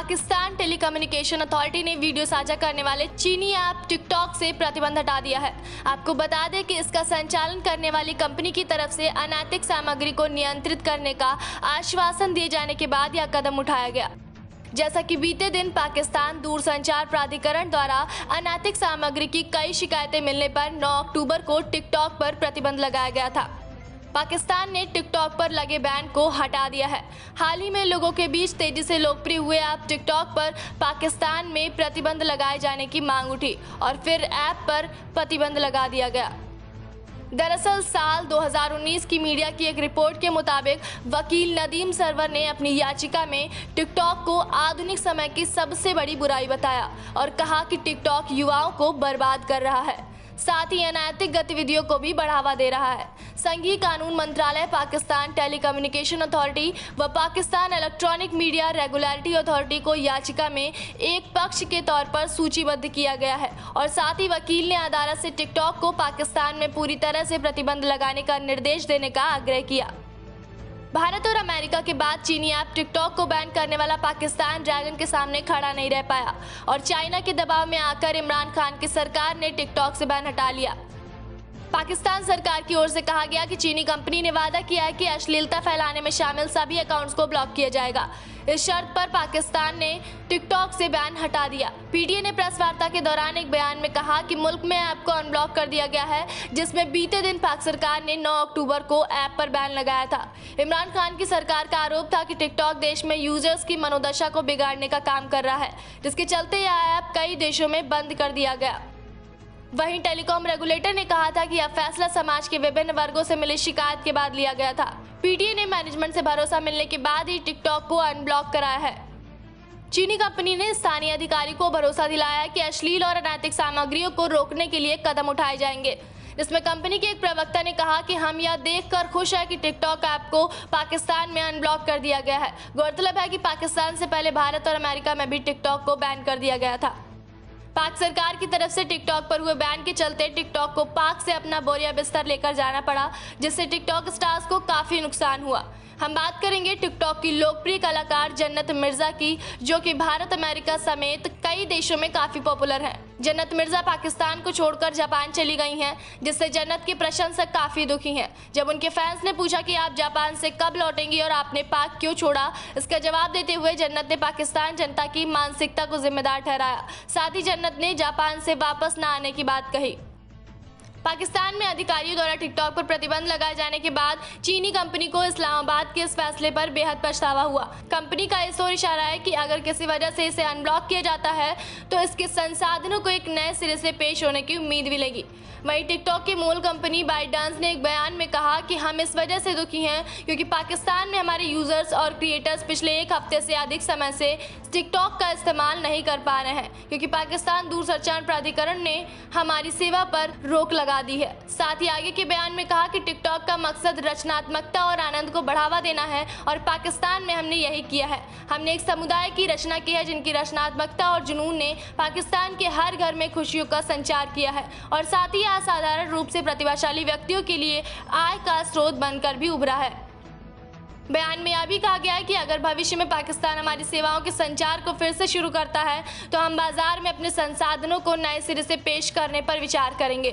Pakistan telecommunication authority ने video साझा करने वाले चीनी ऐप टिकटॉक से प्रतिबंध हटा दिया है। आपको बता दें कि इसका संचालन करने वाली कंपनी की तरफ से अनैतिक सामग्री को नियंत्रित करने का आश्वासन दिए जाने के बाद यह कदम उठाया गया। जैसा कि बीते दिन पाकिस्तान दूरसंचार प्राधिकरण द्वारा अनैतिक सामग्री की कई शिकायतें मिलने पर 9 अक्टूबर को टिकटॉक पर प्रतिबंध लगाया गया था। पाकिस्तान ने टिकटॉक पर लगे बैन को हटा दिया है। हाल ही में लोगों के बीच तेजी से लोकप्रिय हुए ऐप टिकटॉक पर पाकिस्तान में प्रतिबंध लगाए जाने की मांग उठी और फिर ऐप पर प्रतिबंध लगा दिया गया। दरअसल साल 2019 की मीडिया की एक रिपोर्ट के मुताबिक वकील नदीम सरवर ने अपनी याचिका में टिकटॉक को आधुनिक समय की सबसे बड़ी बुराई बताया और कहा कि टिकटॉक युवाओं को बर्बाद कर रहा है, साथ ही अनैतिक गतिविधियों को भी बढ़ावा दे रहा है। संघीय कानून मंत्रालय, पाकिस्तान टेलीकम्युनिकेशन अथॉरिटी व Pakistan electronic media regulatory authority को याचिका में एक पक्ष के तौर पर सूचीबद्ध किया गया है और साथ ही वकील ने अदालत से टिकटॉक को पाकिस्तान में पूरी तरह से प्रतिबंध लगाने का निर्देश देने का आग्रह किया। भारत और अमेरिका के बाद चीनी ऐप टिकटॉक को बैन करने वाला पाकिस्तान ड्रैगन के सामने खड़ा नहीं रह पाया और चाइना के दबाव में आकर इमरान खान की सरकार ने टिकटॉक से बैन हटा लिया। पाकिस्तान सरकार की ओर से कहा गया कि चीनी कंपनी ने वादा किया है कि अश्लीलता फैलाने में शामिल सभी अकाउंट्स को ब्लॉक किया जाएगा। इस शर्त पर पाकिस्तान ने टिकटॉक से बैन हटा दिया। पीटीए ने प्रेस वार्ता के दौरान एक बयान में कहा कि मुल्क में ऐप को अनब्लॉक कर दिया गया है, जिसमें बीते दिन पाक सरकार ने 9 अक्टूबर को ऐप पर बैन लगाया था। इमरान खान की सरकार का आरोप था कि टिकटॉक देश में यूजर्स की मनोदशा को बिगाड़ने का काम कर रहा है, जिसके चलते यह ऐप कई देशों में बंद कर दिया गया। वहीं टेलीकॉम रेगुलेटर ने कहा था कि यह फैसला समाज के विभिन्न वर्गों से मिली शिकायत के बाद लिया गया था। पीटीए ने मैनेजमेंट से भरोसा मिलने के बाद ही टिकटॉक को अनब्लॉक कराया है। चीनी कंपनी ने स्थानीय अधिकारी को भरोसा दिलाया कि अश्लील और अनैतिक सामग्रियों को रोकने के लिए कदम उठाए जाएंगे, जिसमें कंपनी के एक प्रवक्ता ने कहा कि हम यह देखकर खुश है कि टिकटॉक ऐप को पाकिस्तान में अनब्लॉक कर दिया गया है। गौरतलब है कि पाकिस्तान से पहले भारत और अमेरिका में भी टिकटॉक को बैन कर दिया गया था। पाक सरकार की तरफ से टिकटॉक पर हुए बैन के चलते टिकटॉक को पाक से अपना बोरिया बिस्तर लेकर जाना पड़ा, जिससे टिकटॉक स्टार्स को काफी नुकसान हुआ। हम बात करेंगे टिकटॉक की लोकप्रिय कलाकार जन्नत मिर्जा की, जो कि भारत, अमेरिका समेत कई देशों में काफी पॉपुलर हैं। जन्नत मिर्जा पाकिस्तान को छोड़कर जापान चली गई हैं, जिससे जन्नत के प्रशंसक काफी दुखी हैं। जब उनके फैंस ने पूछा कि आप जापान से कब लौटेंगी और आपने पाक क्यों छोड़ा, इसका जवाब देते हुए जन्नत ने पाकिस्तान जनता की मानसिकता को जिम्मेदार ठहराया। साथ ही जन्नत ने जापान से वापस न आने की बात कही। पाकिस्तान में अधिकारियों द्वारा टिकटॉक पर प्रतिबंध लगाए जाने के बाद चीनी कंपनी को इस्लामाबाद के इस फैसले पर बेहद पछतावा हुआ। कंपनी का इस ओर इशारा है कि अगर किसी वजह से इसे अनब्लॉक किया जाता है तो इसके संसाधनों को एक नए सिरे से पेश होने की उम्मीद मिलेगी। वहीं टिकटॉक की मूल कंपनी बाइटडांस ने एक बयान में कहा कि हम इस वजह से दुखी हैं क्योंकि पाकिस्तान में हमारे यूजर्स और क्रिएटर्स पिछले एक हफ्ते से अधिक समय से टिकटॉक का इस्तेमाल नहीं कर पा रहे हैं, क्योंकि पाकिस्तान दूरसंचार प्राधिकरण ने हमारी सेवा पर रोक लगा दी है। साथ ही आगे के बयान में कहा कि टिकटॉक का मकसद रचनात्मकता और आनंद को बढ़ावा देना है और पाकिस्तान में हमने यही किया है। हमने एक समुदाय की रचना की है जिनकी रचनात्मकता और जुनून ने पाकिस्तान के हर घर में खुशियों का संचार किया है और साथ ही असाधारण रूप से प्रतिभाशाली व्यक्तियों के लिए आय का स्रोत बनकर भी उभरा है। बयान में यह भी कहा गया है कि अगर भविष्य में पाकिस्तान हमारी सेवाओं के संचार को फिर से शुरू करता है तो हम बाजार में अपने संसाधनों को नए सिरे से पेश करने पर विचार करेंगे।